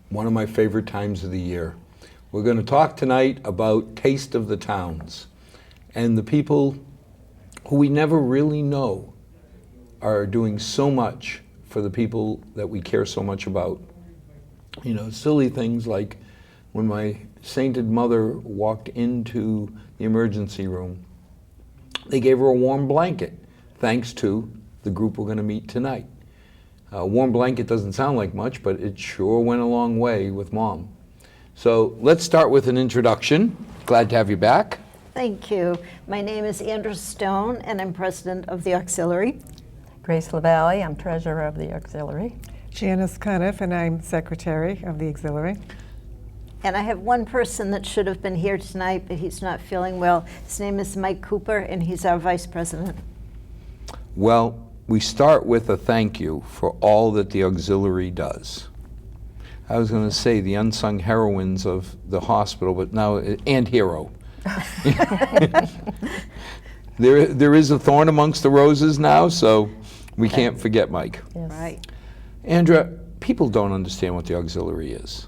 One of my favorite times of the year. We're going to talk tonight about Taste of the Towns, and the people who we never really know are doing so much for the people that we care so much about. You know, silly things like when my sainted mother walked into the emergency room, they gave her a warm blanket, thanks to the group we're going to meet tonight. A warm blanket doesn't sound like much, but it sure went a long way with Mom. So let's start with an introduction. Glad to have you back. Thank you. My name is Andrew Stone, and I'm president of the Auxiliary. Grace LaValle, I'm treasurer of the Auxiliary. Janice Cuniff, and I'm secretary of the Auxiliary. And I have one person that should have been here tonight, but he's not feeling well. His name is Mike Cooper, and he's our vice president. Well, we start with a thank you for all that the Auxiliary does. I was going to say the unsung heroines of the hospital, but now, and hero. There is a thorn amongst the roses now, so we can't forget Mike. Yes. Right. Andrea, people don't understand what the Auxiliary is.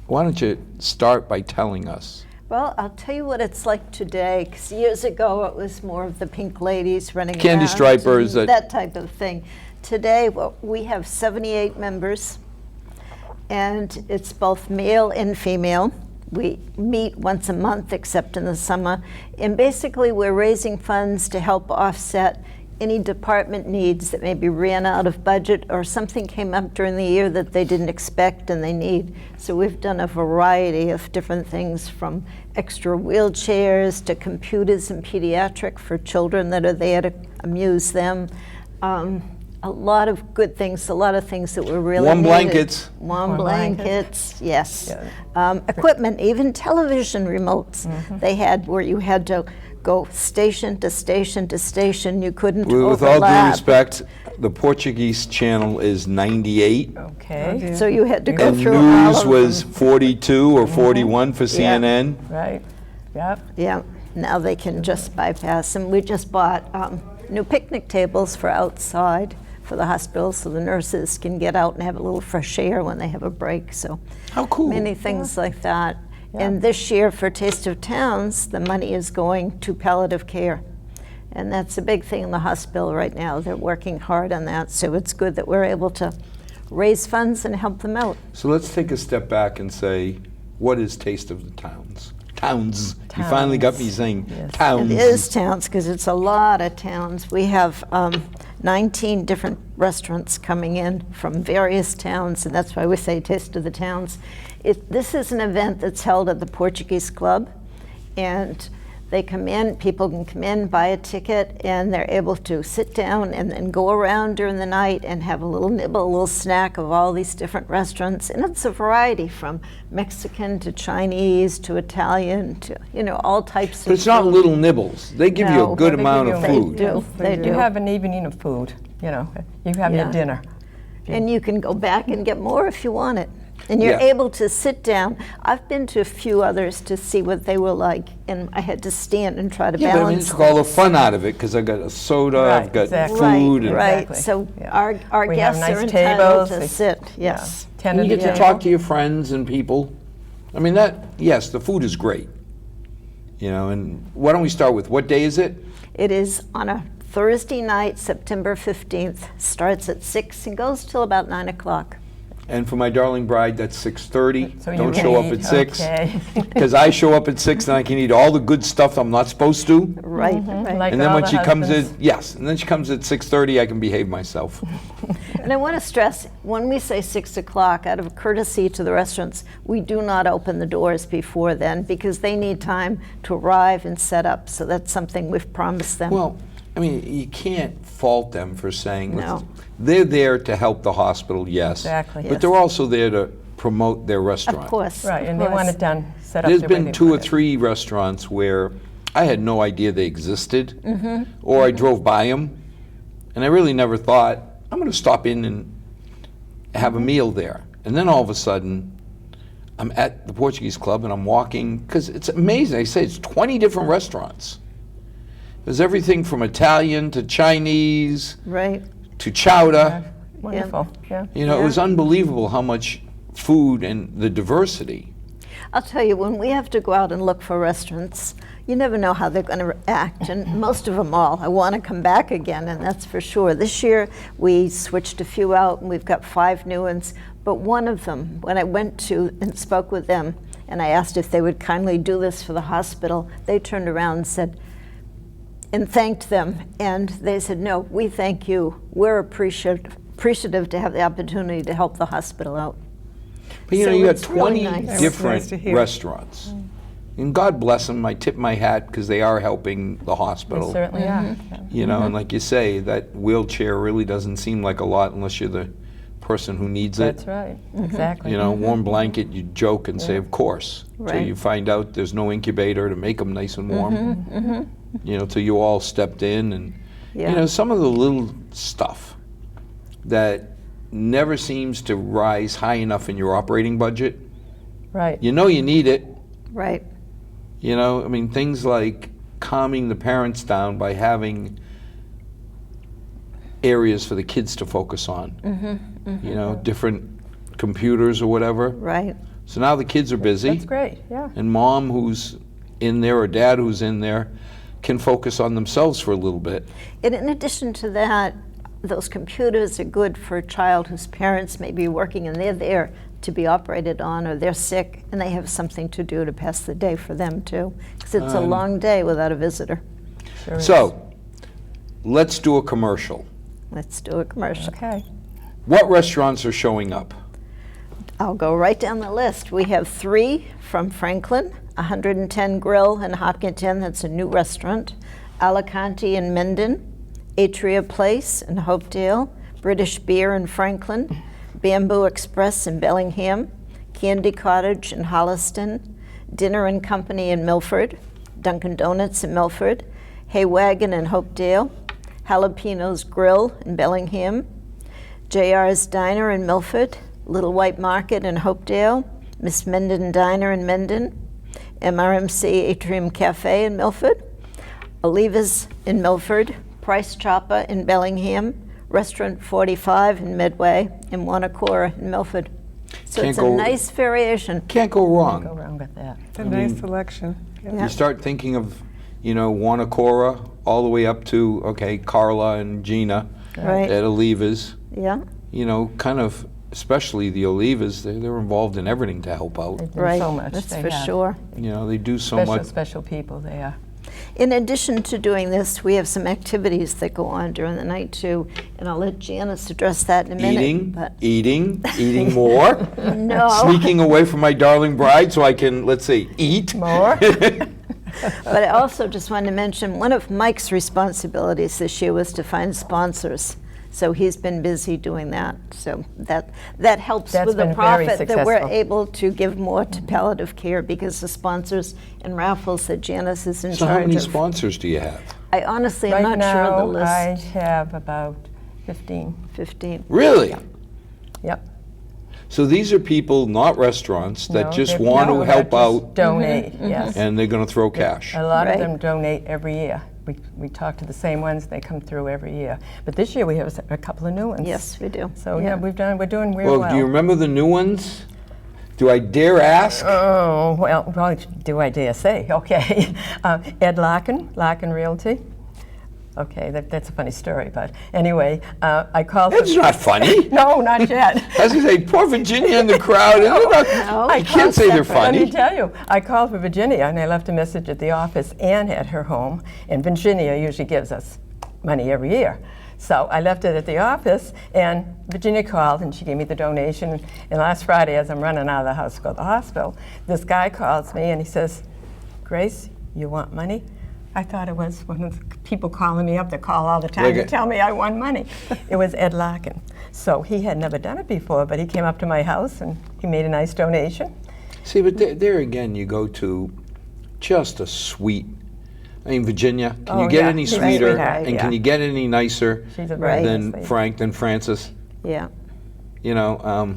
Why don't you start by telling us? Well, I'll tell you what it's like today, because years ago it was more of the pink ladies running Candy around. stripers. That type of thing. Today, well, we have 78 members, and it's both male and female. We meet once a month, except in the summer, and basically we're raising funds to help offset any department needs that maybe ran out of budget or something came up during the year that they didn't expect and they need. So we've done a variety of different things, from extra wheelchairs to computers and pediatric for children that are there to amuse them. A lot of good things, a lot of things that were really Warm needed. blankets. Warm blankets, yes. Equipment, even television remotes. They had where you had to go station to station to station. You couldn't With all overlap. due respect, the Portuguese channel is 98. Okay. So you had to go And through all news of was them. 42 or 41 for CNN. Right. Yep. Yeah, now they can just bypass them. We just bought new picnic tables for outside for the hospital, so the nurses can get out and have a little fresh air when they have a break. So How cool. many things like that. Yeah. And this year for Taste of Towns, the money is going to palliative care. And that's a big thing in the hospital right now. They're working hard on that, so it's good that we're able to raise funds and help them out. So let's take a step back and say, what is Taste of the Towns? Towns. You finally got me saying Yes. towns. It is towns, because it's a lot of towns. We have 19 different restaurants coming in from various towns, and that's why we say Taste of the Towns. This is an event that's held at the Portuguese Club, and they come in, people can come in, buy a ticket, and they're able to sit down and then go around during the night and have a little nibble, a little snack of all these different restaurants. And it's a variety from Mexican to Chinese to Italian to, you know, all types But of it's not food. little nibbles. They give you No. a good They amount give of you- food. They do. They You do. have an evening of food, you know. You have Yeah. your dinner. And you can go back and get more if you want it. And you're Yeah. able to sit down. I've been to a few others to see what they were like, and I had to stand and try to Yeah, but I mean, balance. it's all the fun out of it, because I've got a soda, I've Right, got exactly. food. Right, and right. Exactly. So Yeah. our We have guests nice are entitled tables. to They- sit, yes. Ten And at you the get to table. talk to your friends and people. I mean, yes, the food is great. You know, and why don't we start with, what day is it? It is on a Thursday night, September 15th. Starts at 6 and goes till about 9 o'clock. And for my darling bride, that's 6:30. So you Don't show up read, at 6. okay. Because I show up at 6 and I can eat all the good stuff I'm not supposed to. Right, right. Like And then all when the she comes in, husbands. yes, and then she comes at 6:30, I can behave myself. And I want to stress, when we say 6 o'clock, out of courtesy to the restaurants, we do not open the doors before then, because they need time to arrive and set up. So that's something we've promised them. Well, I mean, you can't fault them for saying, No. they're there to help the hospital, yes. Exactly. But Yes. they're also there to promote their restaurant. Of course. Right, of and they want course. it done, set up There's the way been they 2 or want it. 3 restaurants where I had no idea they existed, Mm-hmm. or I drove by them, and I really never thought, I'm going to stop in and have a meal there. And then all of a sudden, I'm at the Portuguese Club and I'm walking, because it's amazing. I say it's 20 different restaurants. There's everything from Italian to Chinese Right. to chowder. Wonderful, yeah. You know, it was unbelievable how much food and the diversity. I'll tell you, when we have to go out and look for restaurants, you never know how they're going to act, and most of them all, I want to come back again, and that's for sure. This year, we switched a few out, and we've got 5 new ones, but one of them, when I went to and spoke with them, and I asked if they would kindly do this for the hospital, they turned around and said, and thanked them, and they said, no, we thank you. We're appreciative to have the opportunity to help the hospital out. But you know, So you got it's really 20 nice. That was different nice to hear. restaurants. And God bless them. I tip my hat because they are helping the We hospital. certainly are. Mm-hmm. Yeah. You know, and like you say, that wheelchair really doesn't seem like a lot unless you're the person who needs it. That's right, exactly. You know, warm blanket, you joke and say, of course. Till Right. you find out there's no incubator to make them nice and warm. You know, till you all stepped in. And, Yeah. you know, some of the little stuff that never seems to rise high enough in your operating budget. Right, You know you need it. Right. You know, I mean, things like calming the parents down by having areas for the kids to focus on. You know, different computers or whatever. Right. So now the kids are busy, that's great, yeah. and mom who's in there or dad who's in there can focus on themselves for a little bit. And in addition to that, those computers are good for a child whose parents may be working and they're there to be operated on, or they're sick and they have something to do to pass the day for them too. Because it's a long day without a visitor. Sure is. So, let's do a commercial. Let's do a commercial. Okay, What restaurants are showing up? I'll go right down the list. We have 3 from Franklin, 110 Grill in Hopkinton, that's a new restaurant, Alicante in Mendon, Atria Place in Hopedale, British Beer in Franklin, Bamboo Express in Bellingham, Candy Cottage in Holliston, Dinner and Company in Milford, Dunkin' Donuts in Milford, Hay Wagon in Hopedale, Jalapenos Grill in Bellingham, JR's Diner in Milford, Little White Market in Hopedale, Miss Mendon Diner in Mendon, MRMC Atrium Cafe in Milford, Oliva's in Milford, Price Chopper in Bellingham, Restaurant 45 in Midway, and Wanakora in Milford. So Can't it's a go- nice variation. Can't go go wrong. wrong with that. It's a nice selection. Yeah. Yeah. You start thinking of, you know, Wanakora all the way up to, okay, Carla and Gina Right. at Oliva's. Yeah, You know, kind of, especially the Olivas, they're involved in everything to help out. They do right. so much. That's They for have. sure. You know, they do so Special, much. special people they are. In addition to doing this, we have some activities that go on during the night too, and I'll let Janice address that in a minute. Eating, But eating more, no. sneaking away from my darling bride so I can, let's say, eat. More? But I also just wanted to mention, one of Mike's responsibilities this year was to find sponsors. So he's been busy doing that. So that helps That's with the been very profit that we're successful. able to give more to palliative care because the sponsors and raffles that Janice is in So how charge many of. sponsors do you have? I honestly am Right not sure of the now, list. I have about 15. 15. Really? Yep. So these are people, not restaurants, that No, just they- want no, to that help just out Donate, yes. and they're going to throw cash. A lot Right. of them donate every year. We talk to the same ones, they come through every year. But this year we have a couple of new ones. Yes, we do. So yeah, we're doing real Well, well. do you remember the new ones? Do I dare ask? Oh, well, do I dare say? Okay. Ed Larkin Realty. Okay, that's a funny story, but anyway, I called. That's not funny. No, not yet. I was going to say, poor Virginia in the crowd. I can't say they're Let me funny. tell you, I called for Virginia and I left a message at the office and at her home. And Virginia usually gives us money every year. So I left it at the office and Virginia called and she gave me the donation. And last Friday, as I'm running out of the house to go to the hospital, this guy calls me and he says, Grace, you want money? I thought it was one of the people calling me up that call all the time Like to a- tell me I won money. It was Ed Larkin. So he had never done it before, but he came up to my house and he made a nice donation. See, but there again, you go to just a sweet. I mean, Virginia, can Oh, you get yeah, any he's a sweeter? sweetheart, And yeah. can you get any nicer She's a very Right. nice than lady. Frank, than Francis? Yeah. You know,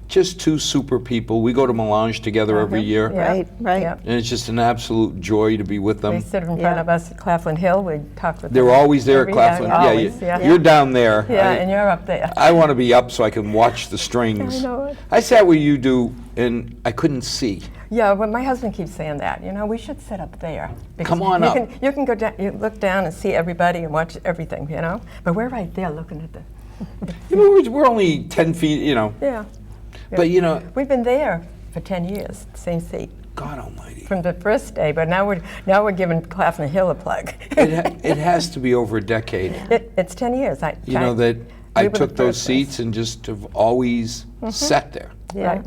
just two super people. We go to Melange together every year. Yeah. Right, right. Yeah. And it's just an absolute joy to be with They them. sit in front Yeah. of us at Claflin Hill. We talk with They're them. always there at every- Claflin. Yeah, always, yeah. you're down there. Yeah, and you're up there. I want to be up so I can watch the strings. I know it. I sat where you do, and I couldn't see. Yeah, well, my husband keeps saying that. You know, we should sit up there. because Come on you up. You can go down, you look down and see everybody and watch everything, you know? But we're right there looking at the, You know, we're only 10 feet, you know. yeah. But, you know, We've been there for 10 years, same seat, God almighty. from the first day, but now we're giving Claflin Hill a plug. It has to be over a decade. It's 10 years. You know, that I we were the took those first ones. seats and just have always sat there. Yeah. Right.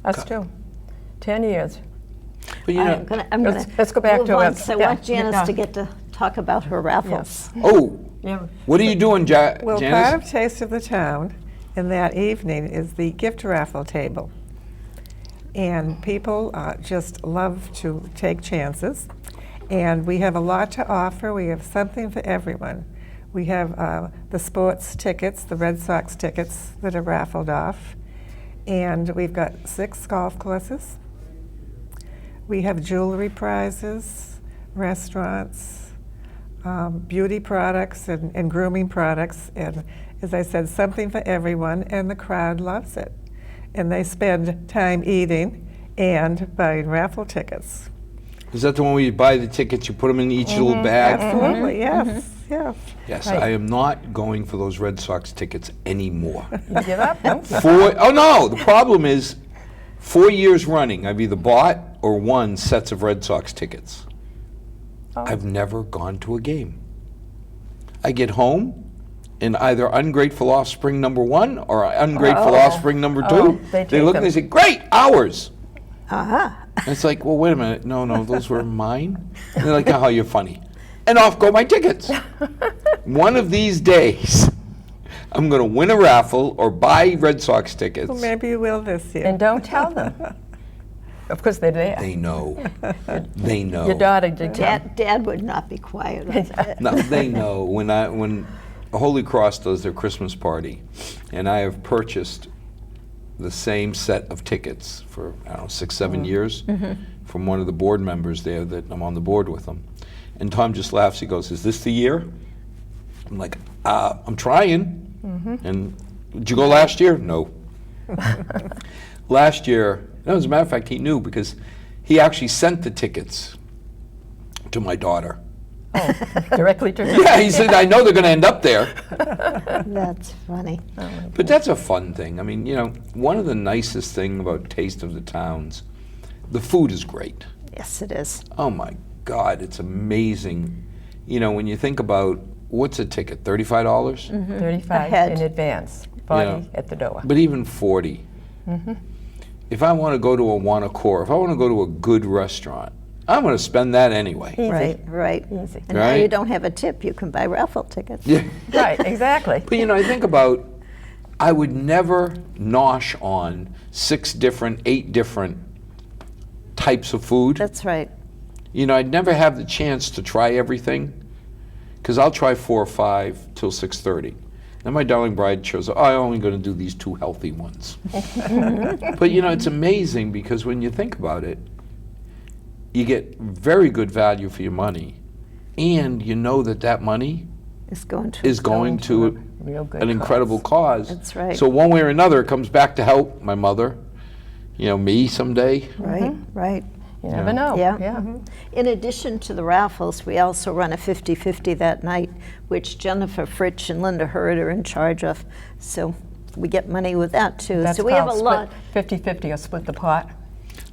Us too. 10 years. But, you know, I'm Let's- gonna let's go back move to on. it. So I Yeah, want Janice yeah. to get to talk about her raffles. oh, Yeah. what are you doing, Well, Janice? part of Taste of the Town in that evening is the gift raffle table. And people just love to take chances. And we have a lot to offer. We have something for everyone. We have the sports tickets, the Red Sox tickets that are raffled off. And we've got 6 golf courses. We have jewelry prizes, restaurants, beauty products and grooming products. And as I said, something for everyone, and the crowd loves it. And they spend time eating and buying raffle tickets. Is that the one where you buy the tickets, you put them in each little bag? Absolutely, yes, yes. Yes, Right. I am not going for those Red Sox tickets anymore. You give up? No? Oh no, the problem is 4 years running, I've either bought or won sets of Red Sox tickets. Oh. I've never gone to a game. I get home and either ungrateful offspring number 1 or ungrateful offspring number 2. Oh, they they take look and they them. say, great, ours. Aha. And it's like, well, wait a minute. No, those were mine. And they're like, oh, you're funny. And off go my tickets. One of these days, I'm going to win a raffle or buy Red Sox tickets. Well, maybe you will this year. And don't tell them. Of course, they're there. They know. They know. Your daughter did tell. Dad would not be quiet on that. No, they know. When Holy Cross does their Christmas party, and I have purchased the same set of tickets for, I don't know, 6, 7 years from one of the board members there that I'm on the board with them. And Tom just laughs. He goes, is this the year? I'm like, I'm trying. And did you go last year? No. Last year, no, as a matter of fact, he knew because he actually sent the tickets to my daughter. Directly to her. Yeah, he said, I know they're going to end up there. That's funny. But that's a fun thing. I mean, you know, one of the nicest thing about Taste of the Towns, the food is great. Yes, it is. Oh my God, it's amazing. You know, when you think about what's a ticket, $35? 35 Ahead. in advance, 40 Yeah. at the door. But even 40. If I want to go to a Wanacor, if I want to go to a good restaurant, I'm going to spend that anyway. Easy. Right. Easy. And now you Right? don't have a tip, you can buy raffle tickets. Yeah. Right, exactly. But you know, I think about, I would never nosh on 6 different, 8 different types of food. That's right. You know, I'd never have the chance to try everything, because I'll try 4 or 5 till 6:30. Then my darling bride shows up, oh, I'm only going to do these 2 healthy ones. But you know, it's amazing because when you think about it, you get very good value for your money, and you know that that money It's going to. is going to Real good an incredible cause. That's right. So one way or another, it comes back to help my mother, you know, me someday. Right, right. You never know. Yeah. In addition to the raffles, we also run a 50-50 that night, which Jennifer Fritsch and Linda Hurd are in charge of. So we get money with that too. That's So we have a called lot. 50-50 or split the pot.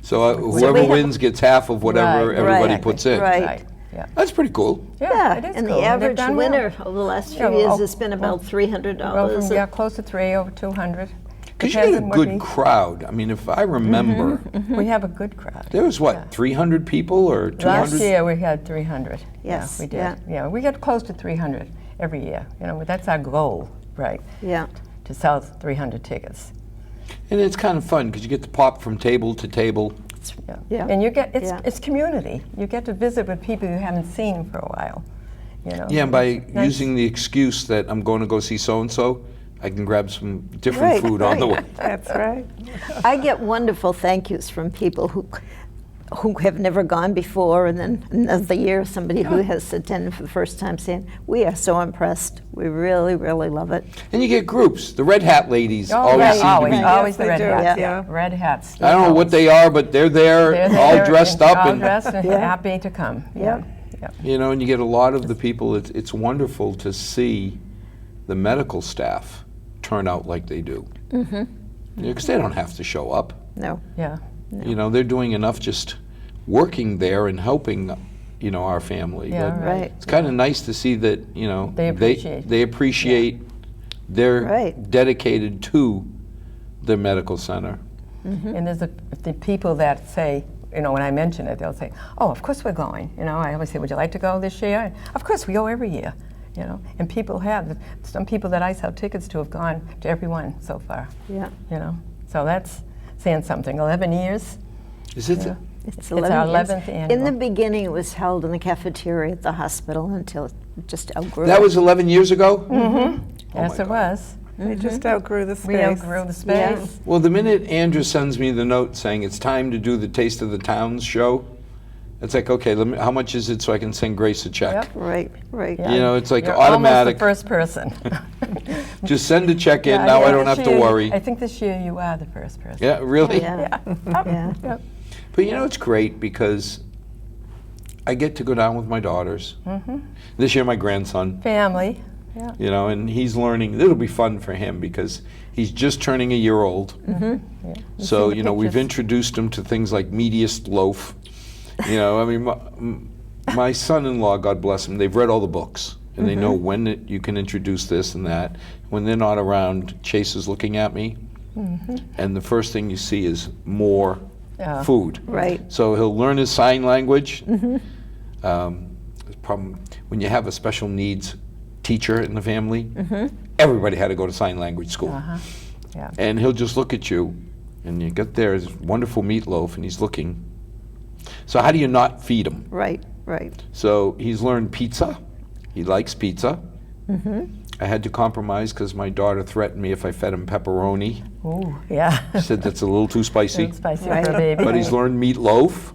So we whoever have- wins gets half of whatever Right, everybody right, puts in. right. Yeah. That's pretty cool. Yeah, it is and cool. the They've average done well. winner over the last few Yeah, years well, has been about well, $300. Well, from, yeah, close to 3, over 200. Because you Depends get a on what good crowd. I mean, if I remember, we have a good crowd. there was what, 300 people or 200? Last year we had 300. Yes, Yeah, we did. yeah. Yeah, we get close to 300 every year. You know, that's our goal, right? Yeah. To sell 300 tickets. And it's kind of fun because you get to pop from table to table. Yeah. Yeah. And you get Yeah. it's community. You get to visit with people you haven't seen for a while. You know. Yeah, and by It's nice. using the excuse that I'm going to go see so-and-so, I can grab some different Right, food on the way. That's right. I get wonderful thank yous from people who have never gone before, and then another year somebody who has attended for the first time saying, we are so impressed. We really, really love it. And you get groups. The Red Hat ladies Oh, always right, seem to always, be. always the Yes, red they do, hats. yeah. Red hats. I don't know what they are, but they're there, They're all there dressed and up, all and dressed and Yeah. happy to come. Yeah. Yeah. you know, and you get a lot of the people. It's wonderful to see the medical staff turn out like they do. Because they don't have to show up. No. Yeah. You know, they're doing enough just working there and helping, you know, our family. Yeah, But Right. it's kind of nice to see that, you know, They appreciate. they appreciate they're Right. dedicated to the medical center. And there's the people that say, you know, when I mention it, they'll say, "Oh, of course we're going." You know, I always say, "Would you like to go this year?" And, of course, we go every year. You know, and people have. Some people that I sell tickets to have gone to every one so far. Yeah. You know, so that's saying something. 11 years. Is it? Yeah. It's our 11 years. 11th In the annual. beginning, it was held in the cafeteria at the hospital until it just outgrew. That was 11 years ago? Yes, my it God. was. They just outgrew the space. We outgrew the space. Yeah. Well, the minute Andrew sends me the note saying it's time to do the Taste of the Towns show, it's like, okay, how much is it so I can send Grace a check? Yep. Right, right. Yeah. You know, it's like You're automatic. almost the first person. Just send a check in, Yeah, now I think don't this have to year- worry. I think this year you are the first person. Yeah, really? Yeah. Yeah. Yep. But you know, it's great because I get to go down with my daughters. This year, my grandson, Family. Yeah. you know, and he's learning. It'll be fun for him because he's just turning a year old. Yeah. So, seen the you know, we've pictures. introduced him to things like Meatiest Loaf. You know, I mean, my son-in-law, God bless him, they've read all the books. And they know when you can introduce this and that. When they're not around, Chase is looking at me. And the first thing you see is more Yeah. food. Right. So he'll learn his sign language. The problem, when you have a special needs teacher in the family, everybody had to go to sign language school. Uh-huh. Yeah. And he'll just look at you, and you get there his wonderful meatloaf, and he's looking. So how do you not feed him? Right, right. So he's learned pizza. He likes pizza. I had to compromise because my daughter threatened me if I fed him pepperoni. Ooh, yeah. She said that's a little too spicy. It's spicy Right. for a baby. But he's learned meatloaf.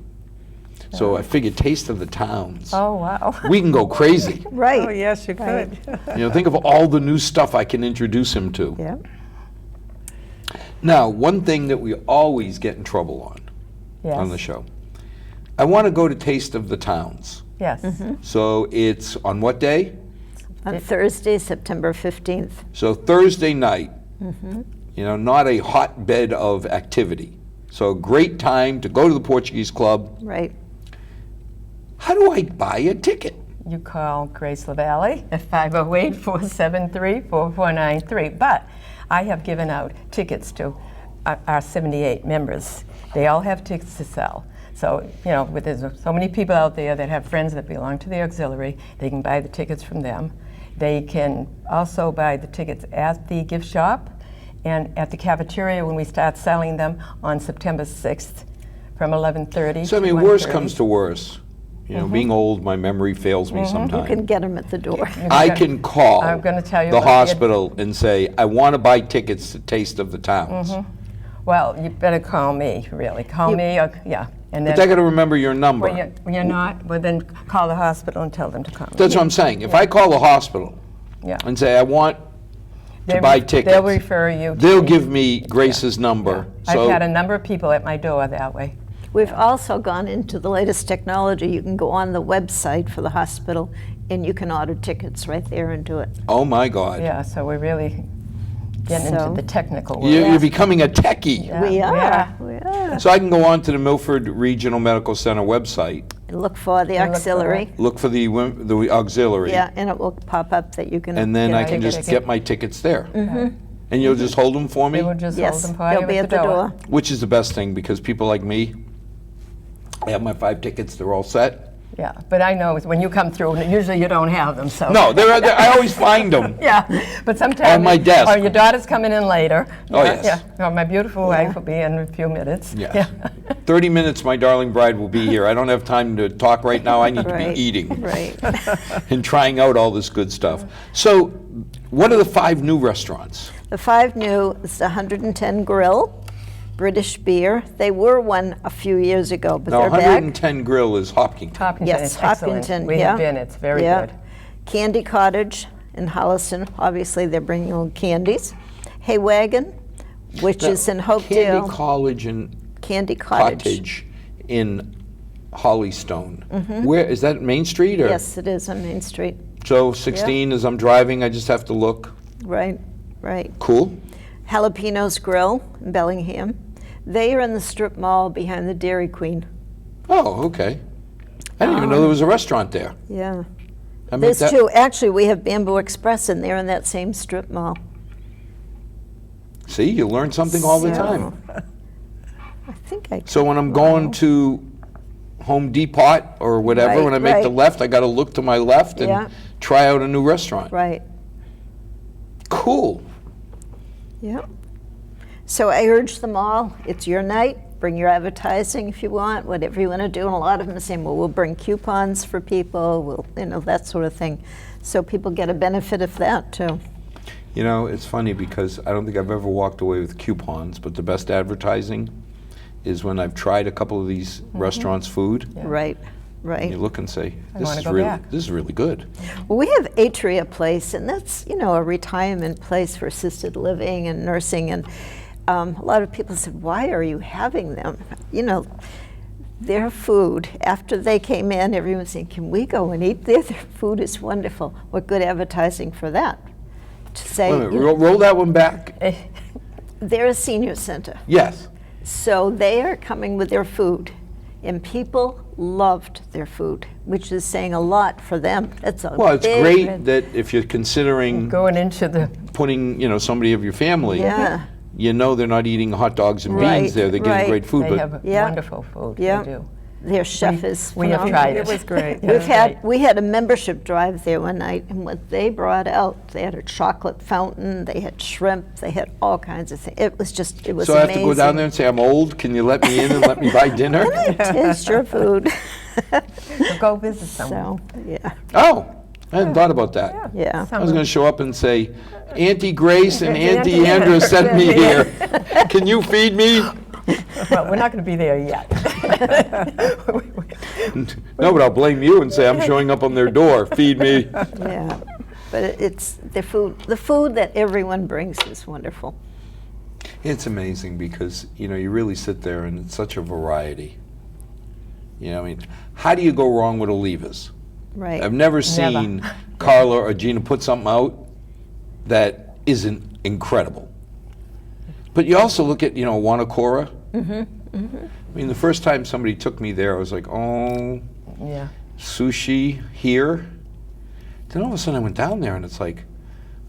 So I figured Taste of the Towns. Oh, wow. We can go crazy. Right. Oh, yes, you could. You know, think of all the new stuff I can introduce him to. Yeah. Now, one thing that we always get in trouble on the Yes. show. I want to go to Taste of the Towns. Yes. So it's on what day? On Thursday, September 15th. So Thursday night. You know, not a hotbed of activity. So a great time to go to the Portuguese Club. Right. How do I buy a ticket? You call Grace LaValle at 508-473-4493. But I have given out tickets to our 78 members. They all have tickets to sell. So, you know, there's so many people out there that have friends that belong to the auxiliary. They can buy the tickets from them. They can also buy the tickets at the gift shop and at the cafeteria when we start selling them on September 6th from 11:30 So I to mean, worse 1:30. comes to worse. You know, being old, my memory fails me You sometimes. can get them at the door. I can call I'm gonna tell you the about the- hospital and say, I want to buy tickets to Taste of the Towns. Well, you better call me, really. Call me, yeah. And then But I got to remember your number. when you're not, well, then call the hospital and tell them to come. That's what I'm saying. If I call the hospital Yeah. and say, I want to They- buy tickets, They'll refer you. to they'll me. give me Grace's number. So I've had a number of people at my door that way. We've also gone into the latest technology. You can go on the website for the hospital and you can order tickets right there and do it. oh my God. Yeah, so we're really getting So- into the technical world. You're becoming a techie. Yeah, We are. yeah. We are. So I can go on to the Milford Regional Medical Center website, And look for the And look for auxiliary. look for the auxiliary, Yeah, and it will pop up that you can. and then get I a can ticket. just get my tickets there. Okay. And you'll just hold them for me? They will just hold Yes, them for they'll you be at the door. Which is the best thing, because people like me, I have my 5 tickets, they're all set. Yeah, but I know when you come through, usually you don't have them, so. No, I always find them. Yeah, but sometimes. On my desk. Or your daughter's coming in later. Oh, Yeah, yes. Yeah, or my beautiful wife will be in a few minutes. Yes. Yeah. 30 minutes, my darling bride will be here. I don't have time to talk right now. I need to Right, be eating Right. and trying out all this good stuff. So what are the 5 new restaurants? The 5 new is the 110 Grill, British Beer. They were one a few years ago, but Now, they're back. 110 Grill is Hopkinton. Hopkinton Yes, is excellent. Hopkinton, We yeah. have been. It's very Yeah. good. Candy Cottage in Holliston. Obviously, they're bringing in candies. Hay Wagon, which Now, is in Hopedale. Candy College and Candy Cottage. Cottage in Hollystone. Where is that? Main Street, or Yes, it is on Main Street. so 16 as I'm driving, I just have to look. Right, right. Cool. Jalapenos Grill in Bellingham. They are in the strip mall behind the Dairy Queen. Oh, okay. I didn't even know there was a restaurant there. Yeah. I mean, There's 2. Actually, we have Bamboo Express in there in that same strip mall. See, you learn something all the So, time. I think I. So when I'm going to Home Depot or whatever, Right, when I make the right. left, I got to look to my left and Yeah. try out a new restaurant. Right. Cool. Yeah. So I urge them all, it's your night, bring your advertising if you want, whatever you want to do. And a lot of them are saying, well, we'll bring coupons for people, we'll, that sort of thing. So people get a benefit of that too. You know, it's funny because I don't think I've ever walked away with coupons, but the best advertising is when I've tried a couple of these restaurants' food. Right, right. You look and say, I this wanna is go really, back. this is really good. Well, we have Atria Place, and that's, a retirement place for assisted living and nursing. And a lot of people said, why are you having them? Their food, after they came in, everyone was saying, can we go and eat there? Their food is wonderful. What good advertising for that? To say, Wait a minute, roll that one back. they're a senior center. Yes. So they are coming with their food, and people loved their food, which is saying a lot for them. That's a Well, it's big great win. that if you're considering Going into the putting, somebody of your family, Yeah. you know they're not eating hot dogs and Right, beans there. They're getting right. great food. they But have Yeah. wonderful food. Yeah. They do. Their chef is We have phenomenal. tried It was great. Yeah. We had a membership drive there one night, and what they brought out, they had a chocolate fountain, they had shrimp, they had all kinds of things. It was so I have amazing. to go down there and say, I'm old, can you let me in and let me buy dinner? Taste your food. So go visit someone. So, yeah, Oh, I hadn't thought about that. yeah. I was going to show up and say, Auntie Grace and Auntie Auntie Andrew Andrew sent me sent me here. Can you feed me? Well, we're not going to be there yet. No, but I'll blame you and say I'm showing up on their door. Feed me. Yeah, but it's the food. The food that everyone brings is wonderful. It's amazing because, you really sit there and it's such a variety. How do you go wrong with Oliva's? Right. I've never seen Carla or Gina put something out that isn't incredible. But you also look at, Wanakora. I mean, the first time somebody took me there, I was like, oh, Yeah. sushi here. Then all of a sudden I went down there and it's like,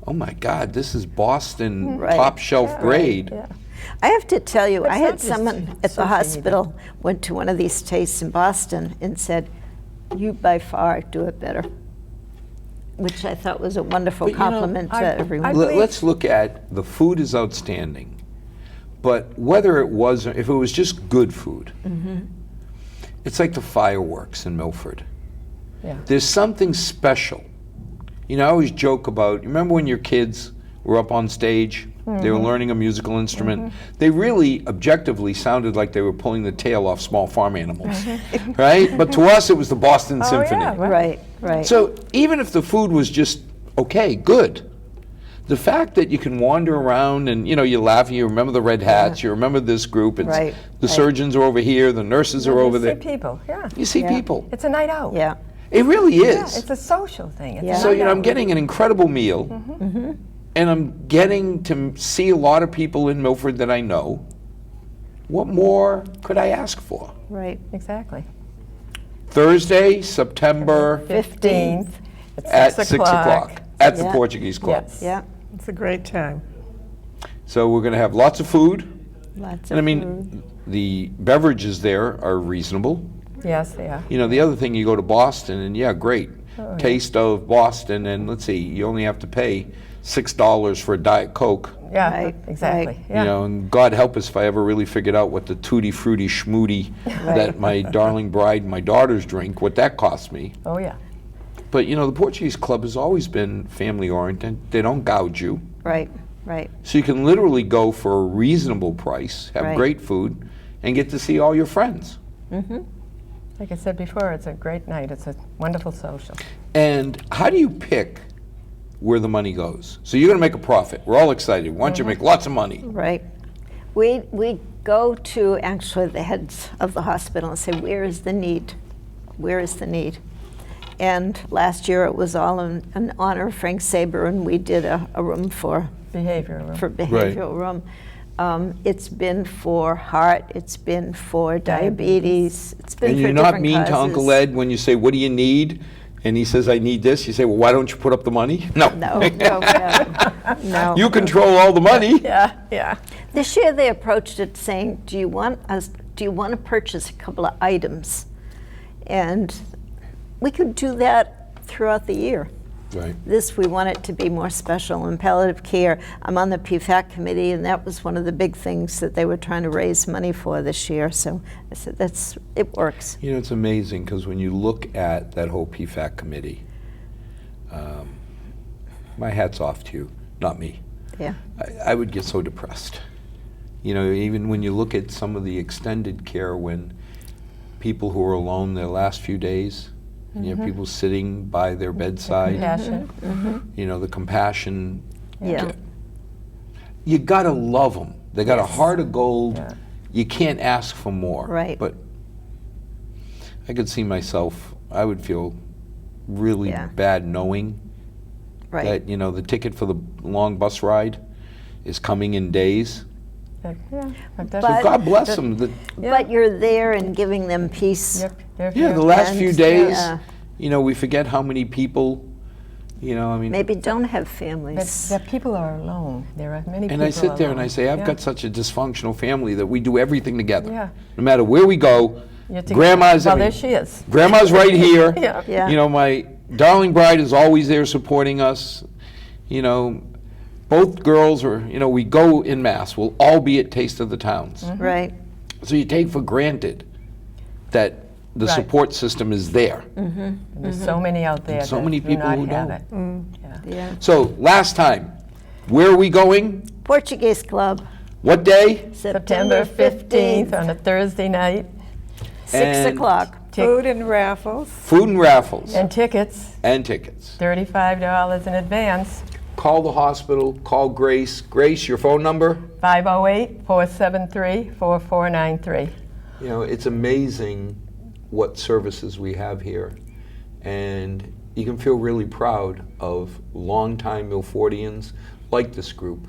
oh my God, this is Boston Right. top shelf grade. Yeah. I have to tell you, It's I not had just someone at the sushi hospital went to one of these tastes in Boston and said, "You by far do it better," which I thought was a wonderful But, compliment I- to everyone. I believe- Let's look at the food is outstanding, but whether it was, if it was just good food, it's like the fireworks in Milford. Yeah. There's something special. I always joke about, you remember when your kids were up on stage, they were learning a musical instrument, they really objectively sounded like they were pulling the tail off small farm animals, right? But to us it was the Boston Symphony. yeah, Right, right. So even if the food was just okay, good, the fact that you can wander around and you laugh and you remember the red hats, you remember this group, it's Right, the right. surgeons are over here, the nurses are over You there. see people. Yeah. You see Yeah. people. It's a night out. yeah, It really Yeah, is. it's a social thing. It's Yeah. a So night I'm out. getting an incredible meal, and I'm getting to see a lot of people in Milford that I know. What more could I ask for? right. Exactly. Thursday, September 15th at 6 o'clock at the Yeah. Portuguese Club. Yes. Yeah, It's a great time. So we're going to have lots of food, lots and I of mean, food. the beverages there are reasonable. Yes, they are. The other thing, you go to Boston, and yeah, great. Oh, yeah. Taste of Boston, and let's see, you only have to pay $6 for a Diet Coke. Yeah, Right, exactly. right. Yeah. And God help us if I ever really figured out what the tutti frutti schmooty that my darling bride and my daughters drink, what that costs me. Oh, yeah. But you know, the Portuguese Club has always been family oriented. They don't gouge you. Right, right. So you can literally go for a reasonable price, have Right. great food, and get to see all your friends. Like I said before, it's a great night. It's a wonderful social. And how do you pick where the money goes? So you're going to make a profit. We're all excited. We want you to make lots of money. Right. We go to actually the heads of the hospital and say, where is the need? Where is the need? And last year it was all in honor of Frank Saber, and we did a room for behavioral room. It's been for heart, it's been for diabetes, it's been And for you're different not mean causes. to Uncle Ed when you say, what do you need? And he says, I need this. You say, well, why don't you put up the money? No. No, no. You control all the money. Yeah, yeah. This year they approached it saying, do you want to purchase a couple of items? And we could do that throughout the year. Right. This, we want it to be more special in palliative care. I'm on the PFAC committee, and that was one of the big things that they were trying to raise money for this year. So I said, it works. You know, it's amazing because when you look at that whole PFAC committee, my hat's off to you, not me. Yeah. I would get so depressed. You know, even when you look at some of the extended care, when people who are alone their last few days, and you have people sitting by their bedside, Compassion. you know, the compassion. Yeah. You gotta love them. They got a heart of gold. Yeah. You can't ask for more. Right. But I could see myself, I would feel really Yeah. bad knowing Right. that, you know, the ticket for the long bus ride is coming in days. Yeah, But- So God bless them. But you're there and giving them peace. Yep, they're Yeah, here. the last And, few days, yeah. you know, we forget how many people, you know, I mean, Maybe don't have But families. the people are alone. There are many people and I sit there and I alone. say, I've Yeah. got such a dysfunctional family that we do everything together. Yeah. No matter where we go, You're together. grandma's, I Well, mean, there she is. grandma's right here. Yeah. Yeah. You know, my darling bride is always there supporting us. You know, both girls are, you know, we go in mass. We'll all be at Taste of the Towns. Right. So you take for granted that the Right. support system is there. And there's so many out there And so that many do people not who have don't. it. Yeah. Yeah. So last time, where are we going? Portuguese Club, What day? September 15th on a Thursday night. 6 And- o'clock. Food and raffles. Food and raffles And tickets, and tickets. $35 in advance. Call the hospital, call Grace. Grace, your phone number? 508-473-4493. You know, it's amazing what services we have here. And you can feel really proud of longtime Milfordians like this group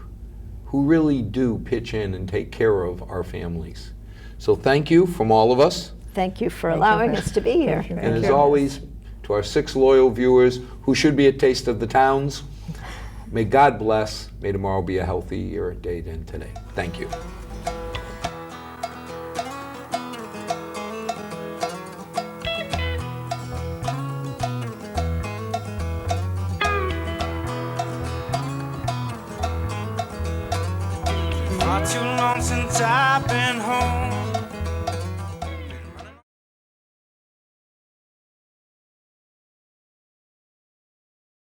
who really do pitch in and take care of our families. So thank you from all of us. Thank you for Thank you allowing for- us to be here. Thank you. And as always, to our 6 loyal viewers who should be at Taste of the Towns, may God bless. May tomorrow be a healthier day than today. Thank you. Not too long since I've been home.